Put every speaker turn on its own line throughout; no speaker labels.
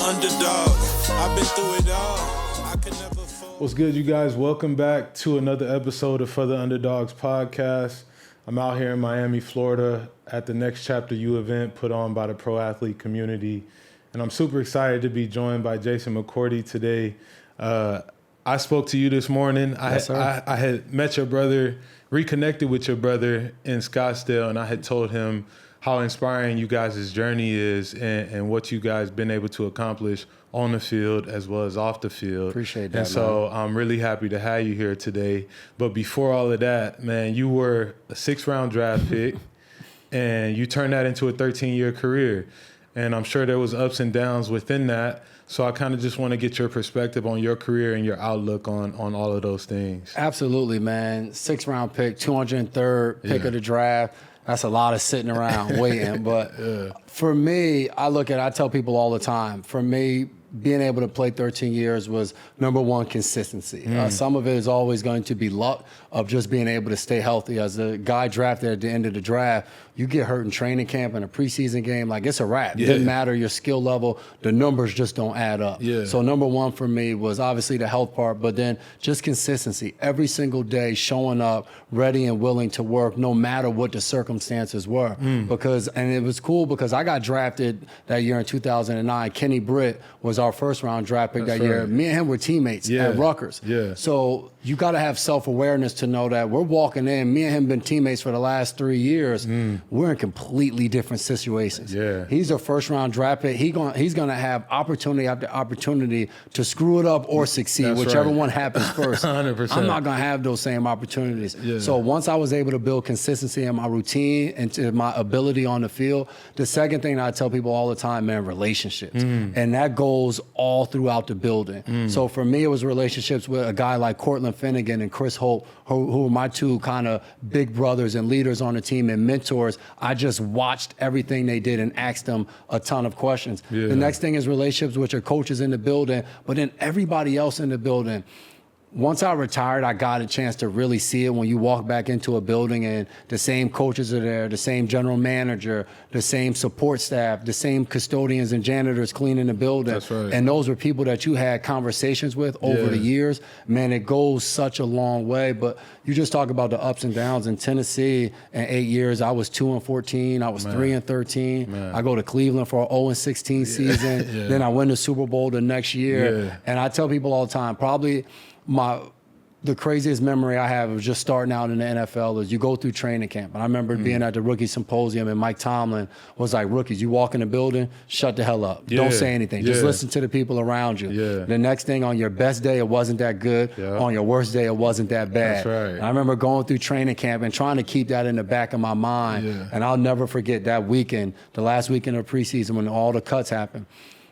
underdog. I've been through it all. I can never fall.
What's good, you guys? Welcome back to another episode of For the Underdogs podcast. I'm out here in Miami, Florida at the Next Chapter U event put on by the pro athlete community. And I'm super excited to be joined by Jason McCourty today. I spoke to you this morning.
Yes,
I had met your brother, reconnected with your brother in Scottsdale, and I had told him how inspiring you guys' journey is and what you guys been able to accomplish on the field as well as off the field.
Appreciate that,
And so I'm really happy to have you here today. But before all of that, man, you were a 6th-round draft pick, and you turned that into a 13-year career. And I'm sure there was ups and downs within that. So I kind of just want to get your perspective on your career and your outlook on all of those things.
Absolutely, man. 6th-round pick, 203rd pick of the draft. That's a lot of sitting around waiting. But for me, I tell people all the time, for me, being able to play 13 years was, number one, consistency. Some of it is always going to be luck of just being able to stay healthy. As a guy drafted at the end of the draft, you get hurt in training camp in a preseason game, like it's a wrap. It didn't matter your skill level, the numbers just don't add up. So number one for me was obviously the health part, but then just consistency. Every single day showing up, ready and willing to work no matter what the circumstances were. And it was cool because I got drafted that year in 2009. Kenny Britt was our 1st-round draft pick that year. Me and him were teammates at Rutgers. So you got to have self-awareness to know that we're walking in. Me and him been teammates for the last 3 years. We're in completely different situations. He's a 1st-round draft pick. He's gonna have opportunity after opportunity to screw it up or succeed, whichever one happens first.
100%.
I'm not gonna have those same opportunities. So once I was able to build consistency in my routine and to my ability on the field, the second thing that I tell people all the time, man, relationships. And that goes all throughout the building. So for me, it was relationships with a guy like Cortland Finnegan and Chris Holt, who were my two kind of big brothers and leaders on the team and mentors. I just watched everything they did and asked them a ton of questions. The next thing is relationships with your coaches in the building, but then everybody else in the building. Once I retired, I got a chance to really see it when you walk back into a building and the same coaches are there, the same general manager, the same support staff, the same custodians and janitors cleaning the building.
That's right.
And those were people that you had conversations with over the years. Man, it goes such a long way. But you just talk about the ups and downs. In Tennessee, in 8 years, I was 2-14. I was 3-13. I go to Cleveland for an 0-16 season. Then I win the Super Bowl the next year. And I tell people all the time, probably the craziest memory I have of just starting out in the NFL is you go through training camp. And I remember being at the rookie symposium and Mike Tomlin was like, rookies, you walk in the building, shut the hell up. Don't say anything. Just listen to the people around you. The next thing, on your best day, it wasn't that good. On your worst day, it wasn't that bad.
That's right.
And I remember going through training camp and trying to keep that in the back of my mind. And I'll never forget that weekend, the last weekend of preseason when all the cuts happened.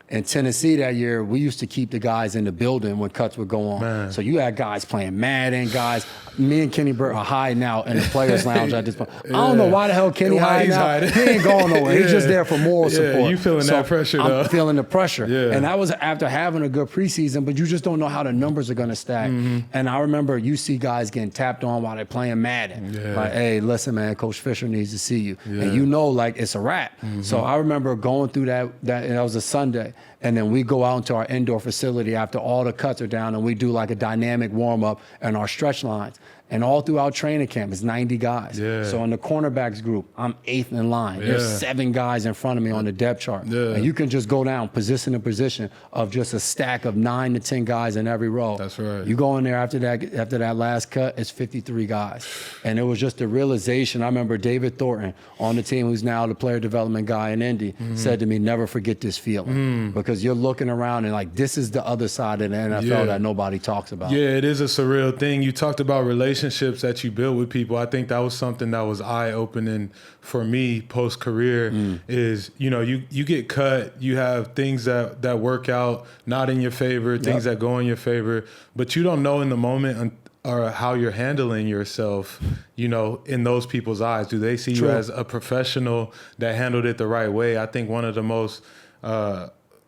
In Tennessee that year, we used to keep the guys in the building when cuts would go on. So you had guys playing Madden, guys. Me and Kenny Britt are hiding out in the players' lounge at this point. I don't know why the hell Kenny hiding out. He ain't going nowhere. He's just there for moral support.
You feeling that pressure, though.
I'm feeling the pressure. And that was after having a good preseason, but you just don't know how the numbers are going to stack. And I remember you see guys getting tapped on while they're playing Madden. Like, hey, listen, man, Coach Fisher needs to see you. And you know, like, it's a wrap. So I remember going through that was a Sunday. And then we go out into our indoor facility after all the cuts are down and we do like a dynamic warm-up and our stretch lines. And all throughout training camp, it's 90 guys. So in the cornerbacks group, I'm 8th in line. There's 7 guys in front of me on the depth chart. And you can just go down position to position of just a stack of 9 to 10 guys in every row.
That's right.
You go in there after that last cut, it's 53 guys. And it was just a realization. I remember David Thornton on the team, who's now the player development guy in Indy, said to me, never forget this feeling. Because you're looking around and like, this is the other side of the NFL that nobody talks about.
It is a surreal thing. You talked about relationships that you build with people. I think that was something that was eye-opening for me post-career is, you know, you get cut, you have things that work out not in your favor, things that go in your favor, but you don't know in the moment or how you're handling yourself, you know, in those people's eyes. Do they see you as a professional that handled it the right way? I think one of the most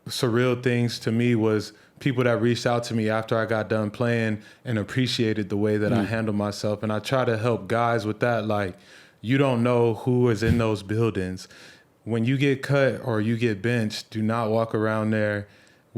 surreal things to me was people that reached out to me after I got done playing and appreciated the way that I handle myself. And I try to help guys with that. Like, you don't know who is in those buildings. When you get cut or you get benched, do not walk around there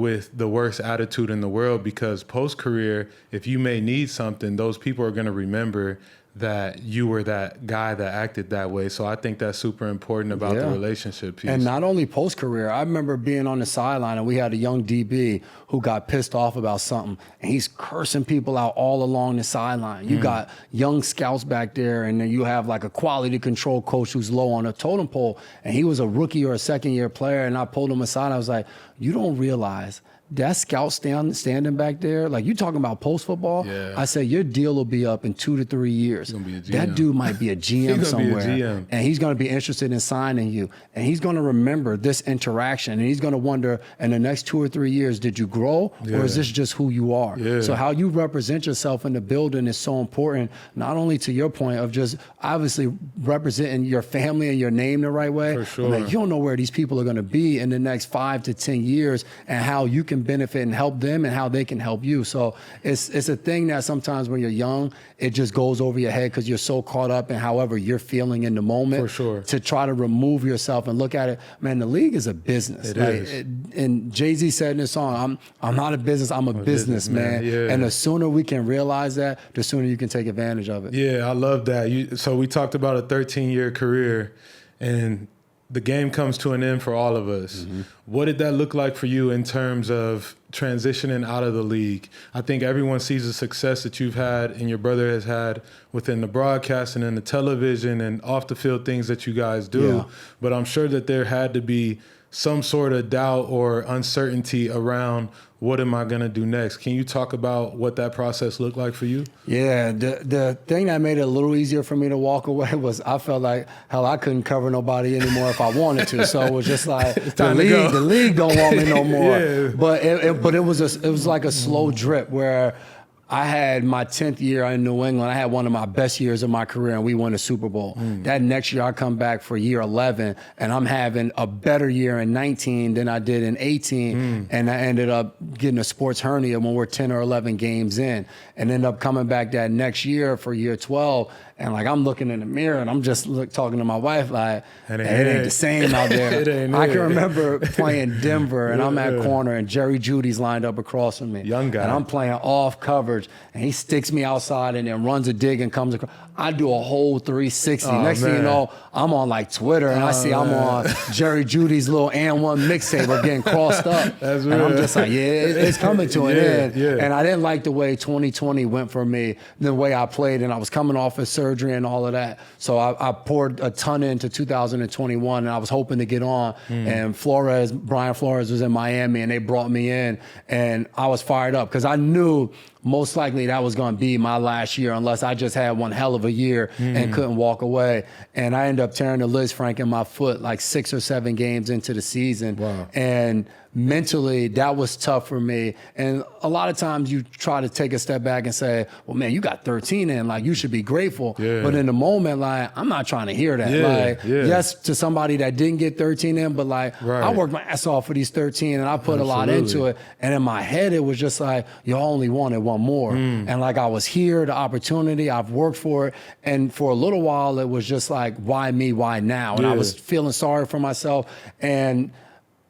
with the worst attitude in the world, because post-career, if you may need something, those people are going to remember that you were that guy that acted that way. So I think that's super important about the relationship piece.
And not only post-career, I remember being on the sideline and we had a young DB who got pissed off about something, and he's cursing people out all along the sideline. You got young scouts back there, and then you have like a quality control coach who's low on a totem pole, and he was a rookie or a second-year player, and I pulled him aside. I was like, you don't realize that scout standing back there, like you talking about post football.
Yeah.
I said your deal will be up in 2 to 3 years.
He's gonna be a GM.
That dude might be a GM somewhere,
be a GM.
and he's going to be interested in signing you, and he's going to remember this interaction, and he's going to wonder in the next 2 or 3 years, did you grow, or is this just who you are?
Yeah.
So how you represent yourself in the building is so important, not only to your point of just obviously representing your family and your name the right way.
For sure.
Like, you don't know where these people are going to be in the next 5 to 10 years, and how you can benefit and help them and how they can help you. So it's a thing that sometimes when you're young, it just goes over your head because you're so caught up in however you're feeling in the moment.
For sure.
To try to remove yourself and look at it. Man, the league is a business.
It is.
And Jay-Z said in his song, I'm not a business, I'm a businessman.
Yeah.
And the sooner we can realize that, the sooner you can take advantage of it.
Yeah, I love that. So we talked about a 13-year career, and the game comes to an end for all of us. What did that look like for you in terms of transitioning out of the league? I think everyone sees the success that you've had and your brother has had within the broadcasting and the television and off the field things that you guys do.
Yeah.
But I'm sure that there had to be some sort of doubt or uncertainty around what am I going to do next? Can you talk about what that process looked like for you?
Yeah, the thing that made it a little easier for me to walk away was I felt like, hell, I couldn't cover nobody anymore if I wanted to. So it was just like, the league don't want me no more.
Yeah.
But it was like a slow drip where I had my 10th year in New England. I had one of my best years of my career, and we won a Super Bowl. That next year, I come back for year 11, and I'm having a better year in 19 than I did in 18, and I ended up getting a sports hernia when we're 10 or 11 games in, and ended up coming back that next year for year 12, and like I'm looking in the mirror, and I'm just talking to my wife like, it ain't the same out there. I can remember playing Denver, and I'm at corner, and Jerry Judy's lined up across from me.
Young guy.
And I'm playing off coverage, and he sticks me outside and then runs a dig and comes across. I do a whole 360. Next thing you know, I'm on like Twitter, and I see I'm on Jerry Judy's little and one mixtape of getting crossed up. And I'm just like, it's coming to an end.
Yeah.
And I didn't like the way 2020 went for me, the way I played, and I was coming off of surgery and all of that. So I poured a ton into 2021, and I was hoping to get on. And Brian Flores was in Miami, and they brought me in, and I was fired up because I knew most likely that was going to be my last year unless I just had one hell of a year and couldn't walk away. And I ended up tearing the Liz Frank in my foot like 6 or 7 games into the season.
Wow.
And mentally, that was tough for me. And a lot of times you try to take a step back and say, well, man, you got 13 in, like, you should be grateful.
Yeah.
But in the moment, like, I'm not trying to hear that. Yes, to somebody that didn't get 13 in, but like, I worked my ass off for these 13 and I put a lot into it. And in my head, it was just like, you only wanted one more. And like, I was here, the opportunity, I've worked for it. And for a little while, it was just like, why me, why now? And I was feeling sorry for myself. And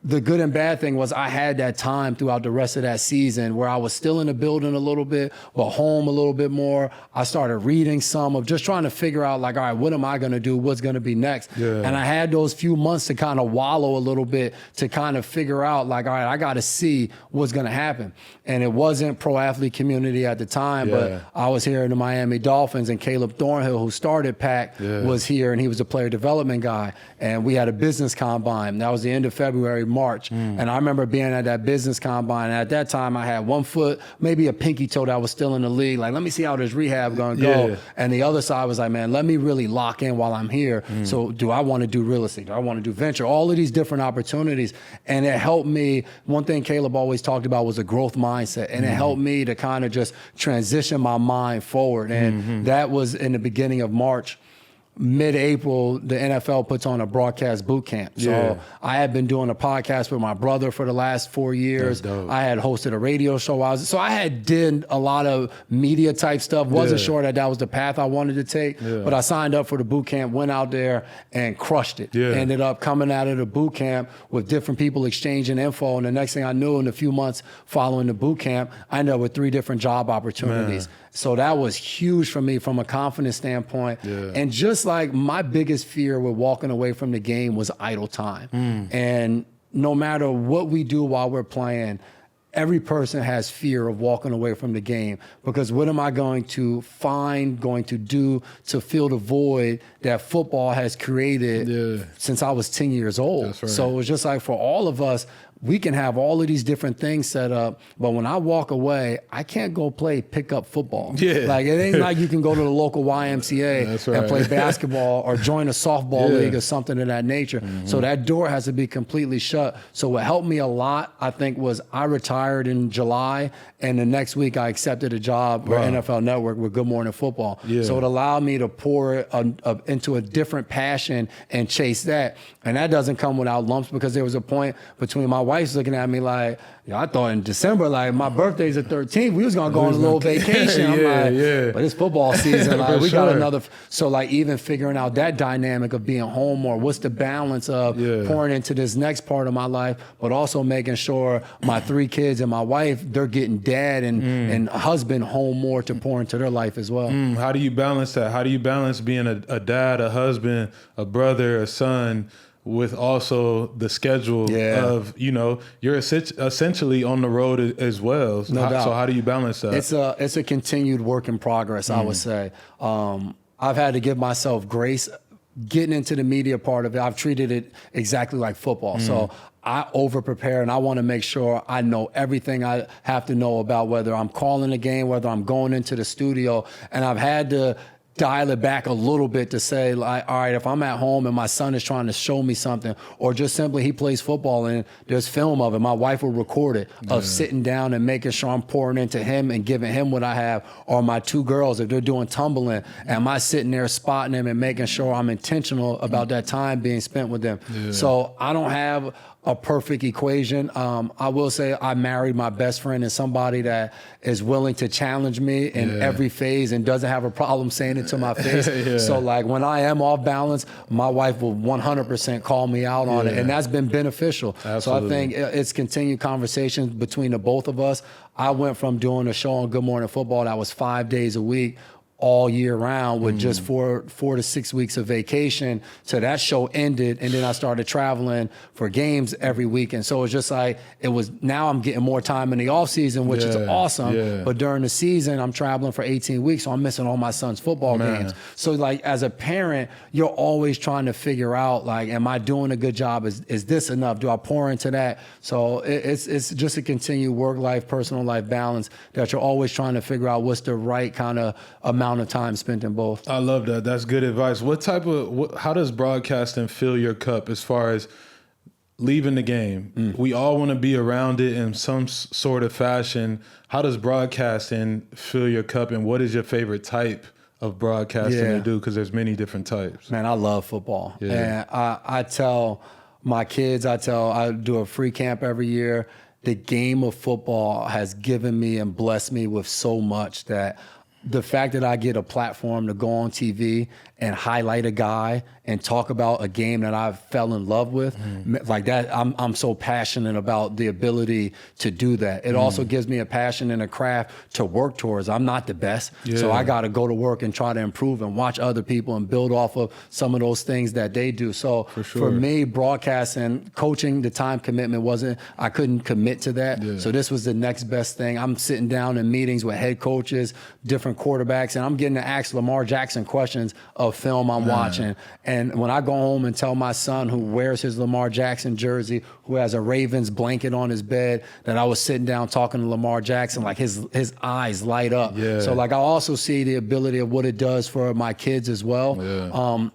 the good and bad thing was I had that time throughout the rest of that season where I was still in the building a little bit, but home a little bit more. I started reading some of just trying to figure out like, all right, what am I going to do? What's going to be next? And I had those few months to kind of wallow a little bit to kind of figure out like, all right, I got to see what's going to happen. And it wasn't pro athlete community at the time, but I was here in the Miami Dolphins, and Caleb Thornhill, who started PAC, was here, and he was a player development guy. And we had a business combine. That was the end of February, March. And I remember being at that business combine. And at that time, I had one foot, maybe a pinky toe that was still in the league. Like, let me see how this rehab going to go. And the other side was like, man, let me really lock in while I'm here. So do I want to do real estate? Do I want to do venture? All of these different opportunities. And it helped me. One thing Caleb always talked about was a growth mindset. And it helped me to kind of just transition my mind forward. And that was in the beginning of March. mid-April, the NFL puts on a broadcast boot camp. So I had been doing a podcast with my brother for the last 4 years. I had hosted a radio show. So I had did a lot of media type stuff. Wasn't sure that was the path I wanted to take, but I signed up for the boot camp, went out there and crushed it. Ended up coming out of the boot camp with different people exchanging info. And the next thing I knew, in a few months following the boot camp, I ended up with 3 different job opportunities. So that was huge for me from a confidence standpoint. And just like my biggest fear with walking away from the game was idle time. And no matter what we do while we're playing, every person has fear of walking away from the game, because what am I going to do to fill the void that football has created since I was 10 years old? That's right. So it was just like, for all of us, we can have all of these different things set up, but when I walk away, I can't go play pickup football. Like, it ain't like you can go to the local YMCA and play basketball or join a softball league or something of that nature. So that door has to be completely shut. So what helped me a lot, I think, was I retired in July, and the next week I accepted a job for NFL Network with Good Morning Football. So it allowed me to pour into a different passion and chase that. And that doesn't come without lumps, because there was a point between my wife's looking at me like, I thought in December, like, my birthday's the 13th, we was gonna go on a little vacation. I'm like, but it's football season. Like, we got another. So like, even figuring out that dynamic of being home more, what's the balance of pouring into this next part of my life, but also making sure my 3 kids and my wife, they're getting dad and husband home more to pour into their life as well.
How do you balance that? How do you balance being a dad, a husband, a brother, a son, with also the schedule of, you're essentially on the road as well. So how do you balance that?
It's a continued work in progress, I would say. I've had to give myself grace getting into the media part of it. I've treated it exactly like football. So I over prepare, and I want to make sure I know everything I have to know about, whether I'm calling a game, whether I'm going into the studio. And I've had to dial it back a little bit to say, like, all right, if I'm at home and my son is trying to show me something, or just simply he plays football and there's film of it, my wife will record it, of sitting down and making sure I'm pouring into him and giving him what I have. Or my 2 girls, if they're doing tumbling, am I sitting there spotting them and making sure I'm intentional about that time being spent with them? So I don't have a perfect equation. I will say I married my best friend, and somebody that is willing to challenge me in every phase and doesn't have a problem saying it to my face. So like, when I am off balance, my wife will 100% call me out on it, and that's been beneficial. So I think it's continued conversations between the both of us. I went from doing a show on Good Morning Football that was 5 days a week all year round with just 4 to 6 weeks of vacation. So that show ended, and then I started traveling for games every week. And so it's just like, now I'm getting more time in the off season, which is awesome. But during the season, I'm traveling for 18 weeks, so I'm missing all my son's football games. So like, as a parent, you're always trying to figure out, like, am I doing a good job? Is this enough? Do I pour into that? So it's just a continued work-life, personal life balance that you're always trying to figure out what's the right kind of amount of time spent in both.
I love that. That's good advice. How does broadcasting fill your cup as far as leaving the game? We all want to be around it in some sort of fashion. How does broadcasting fill your cup, and what is your favorite type of broadcasting to do? Because there's many different types.
Man, I love football. And I tell my kids, I do a free camp every year. The game of football has given me and blessed me with so much, that the fact that I get a platform to go on TV and highlight a guy and talk about a game that I fell in love with, like that, I'm so passionate about the ability to do that. It also gives me a passion and a craft to work towards. I'm not the best, so I got to go to work and try to improve and watch other people and build off of some of those things that they do. So for me, broadcasting, coaching, the time commitment I couldn't commit to that. So this was the next best thing. I'm sitting down in meetings with head coaches, different quarterbacks, and I'm getting to ask Lamar Jackson questions of film I'm watching. And when I go home and tell my son, who wears his Lamar Jackson jersey, who has a Ravens blanket on his bed, that I was sitting down talking to Lamar Jackson, like his eyes light up. So like, I also see the ability of what it does for my kids as well.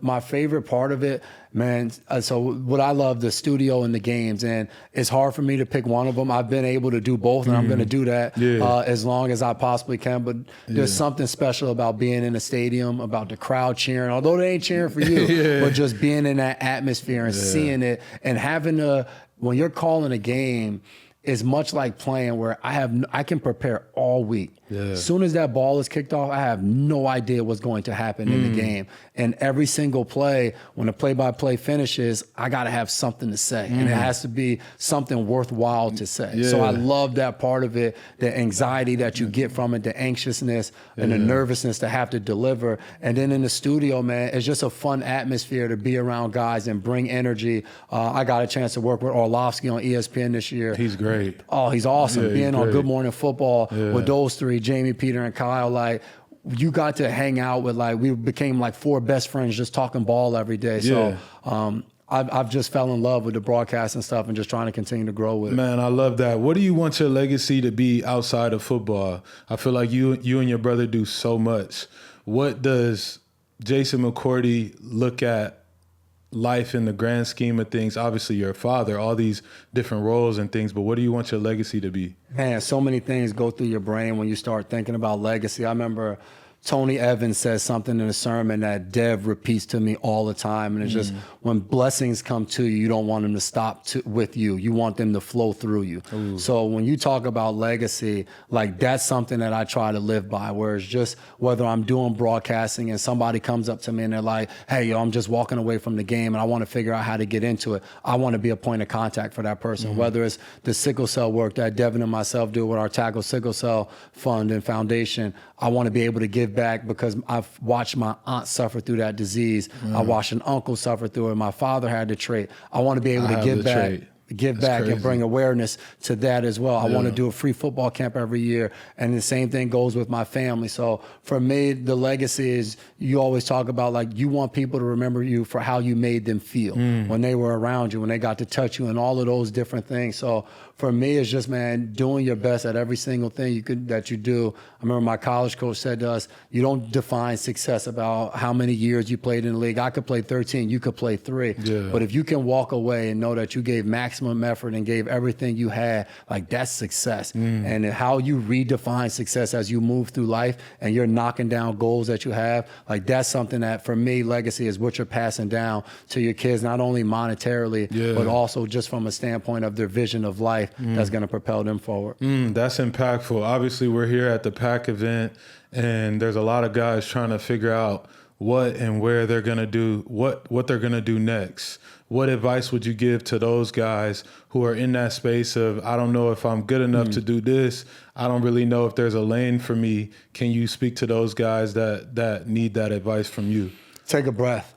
my favorite part of it, man. So what I love, the studio and the games, and it's hard for me to pick one of them. I've been able to do both, and I'm going to do that as long as I possibly can. But there's something special about being in a stadium, about the crowd cheering, although they ain't cheering for you, but just being in that atmosphere and seeing it and having when you're calling a game, is much like playing where I can prepare all week. As soon as that ball is kicked off, I have no idea what's going to happen in the game. And every single play, when the play-by-play finishes, I got to have something to say. And it has to be something worthwhile to say. So I love that part of it, the anxiety that you get from it, the anxiousness and the nervousness to have to deliver. And then in the studio, man, it's just a fun atmosphere to be around guys and bring energy. I got a chance to work with Orlovsky on ESPN this year.
He's great.
Oh, he's awesome. Being on Good Morning Football with those three, Jamie, Peter, and Kyle, like, you got to hang out with, like, we became like 4 best friends just talking ball every day. So I've just fell in love with the broadcast and stuff and just trying to continue to grow with it.
Man, I love that. What do you want your legacy to be outside of football? I feel like you and your brother do so much. What does Jason McCourty look at life in the grand scheme of things? Obviously, you're a father, all these different roles and things, but what do you want your legacy to be?
Man, so many things go through your brain when you start thinking about legacy. I remember Tony Evans says something in a sermon that Dev repeats to me all the time. And it's just, when blessings come to you, you don't want them to stop with you. You want them to flow through you. Ooh. So when you talk about legacy, like, that's something that I try to live by, where it's just, whether I'm doing broadcasting and somebody comes up to me and they're like, hey, yo, I'm just walking away from the game and I want to figure out how to get into it. I want to be a point of contact for that person, whether it's the sickle cell work that Devin and myself do with our Tackle Sickle Cell Fund and Foundation. I want to be able to give back because I've watched my aunt suffer through that disease. I watched an uncle suffer through it. My father had the trait. I want to be able to give back. Give back and bring awareness to that as well. I want to do a free football camp every year. And the same thing goes with my family. So for me, the legacy is, you always talk about, like, you want people to remember you for how you made them feel when they were around you, when they got to touch you, and all of those different things. So for me, it's just, man, doing your best at every single thing that you do. I remember my college coach said to us, you don't define success about how many years you played in the league. I could play 13, you could play 3. But if you can walk away and know that you gave maximum effort and gave everything you had, like, that's success. And how you redefine success as you move through life and you're knocking down goals that you have, like, that's something that, for me, legacy is what you're passing down to your kids, not only monetarily, but also just from a standpoint of their vision of life that's going to propel them forward.
That's impactful. Obviously, we're here at the PAC event, and there's a lot of guys trying to figure out what and where they're going to do, what they're going to do next. What advice would you give to those guys who are in that space of, I don't know if I'm good enough to do this. I don't really know if there's a lane for me. Can you speak to those guys that need that advice from you?
Take a breath.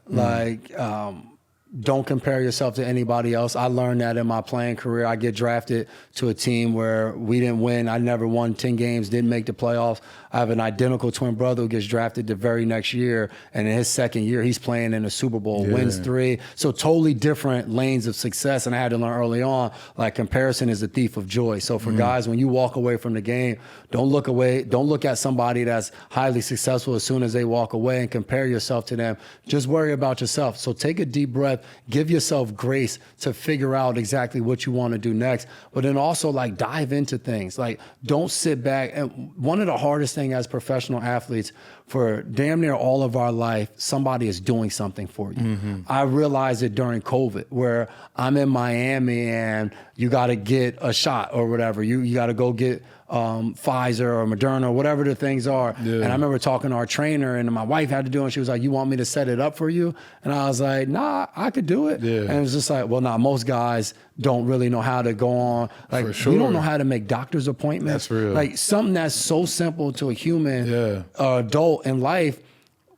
Don't compare yourself to anybody else. I learned that in my playing career. I get drafted to a team where we didn't win. I never won 10 games, didn't make the playoffs. I have an identical twin brother who gets drafted the very next year, and in his second year, he's playing in a Super Bowl, wins 3. So totally different lanes of success, and I had to learn early on, like, comparison is the thief of joy. So for guys, when you walk away from the game, don't look at somebody that's highly successful as soon as they walk away and compare yourself to them. Just worry about yourself. So take a deep breath, give yourself grace to figure out exactly what you want to do next, but then also, like, dive into things. Like, don't sit back. And one of the hardest things as professional athletes, for damn near all of our life, somebody is doing something for you. I realized it during COVID, where I'm in Miami and you got to get a shot or whatever. You got to go get Pfizer or Moderna or whatever the things are. And I remember talking to our trainer, and my wife had to do it. And she was like, you want me to set it up for you? And I was like, nah, I could do it. And it was just like, well, nah, most guys don't really know how to go on. Like, we don't know how to make doctor's appointments.
That's real.
Like, something that's so simple to a human adult in life.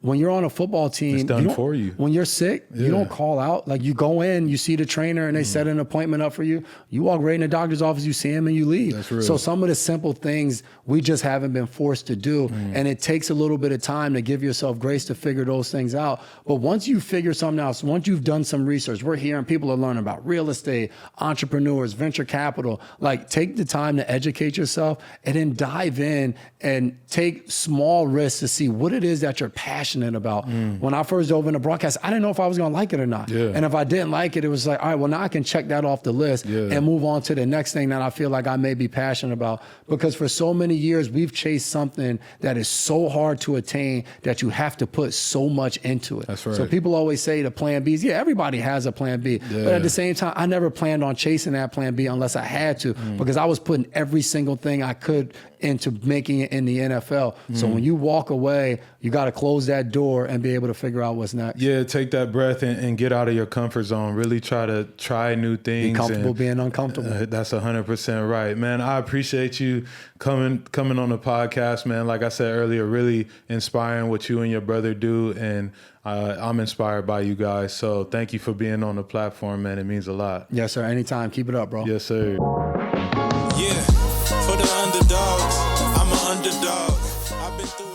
When you're on a football team,
it's done for you.
When you're sick, you don't call out. Like, you go in, you see the trainer, and they set an appointment up for you. You walk right in the doctor's office, you see him, and you leave.
That's real.
So some of the simple things we just haven't been forced to do, and it takes a little bit of time to give yourself grace to figure those things out. But once you figure something out, once you've done some research, we're here and people are learning about real estate, entrepreneurs, venture capital. Like, take the time to educate yourself and then dive in and take small risks to see what it is that you're passionate passionate about. When I first dove into broadcast, I didn't know if I was going to like it or not.
Yeah.
And if I didn't like it, it was like, all right, well, now I can check that off the list and move on to the next thing that I feel like I may be passionate about. Because for so many years, we've chased something that is so hard to attain that you have to put so much into it.
That's right.
So people always say the plan Bs. Yeah, everybody has a plan B.
Yeah.
But at the same time, I never planned on chasing that plan B unless I had to, because I was putting every single thing I could into making it in the NFL. So when you walk away, you got to close that door and be able to figure out what's next.
Yeah, take that breath and get out of your comfort zone. Really try new things.
Be comfortable being uncomfortable.
That's 100% right, man. I appreciate you coming on the podcast, man. Like I said earlier, really inspiring what you and your brother do, and I'm inspired by you guys. So thank you for being on the platform, man. It means a lot.
Yes, sir. Anytime. Keep it up, bro.
Yes, sir.
Yeah, for the underdogs, I'm an underdog. I've been through it.